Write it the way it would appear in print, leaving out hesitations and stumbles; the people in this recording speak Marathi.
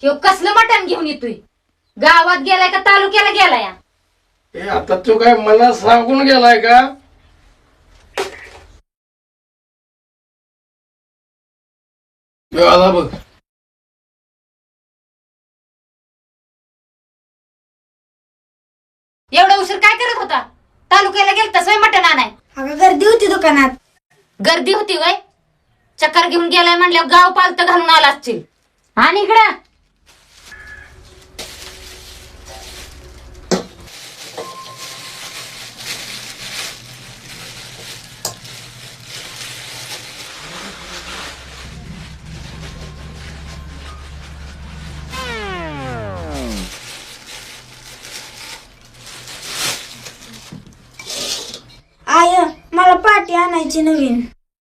ह्यो कसलं मटण घेऊन येतोय? गावात गेलाय का तालुक्याला गेलाय? हे आता तो काय मला सांगून गेलाय का? ह्यो आला बघ. एवढा उशीर काय करत होता? तालुक्याला गेलतास वय मटण आणाय? अगं गर्दी होती दुकानात. गर्दी होती वय? चक्कर घेऊन गेलाय म्हणल्यावर गाव पालत घालून आला असतील. आणि इकडं आय मला पाटी आणायची नवीन.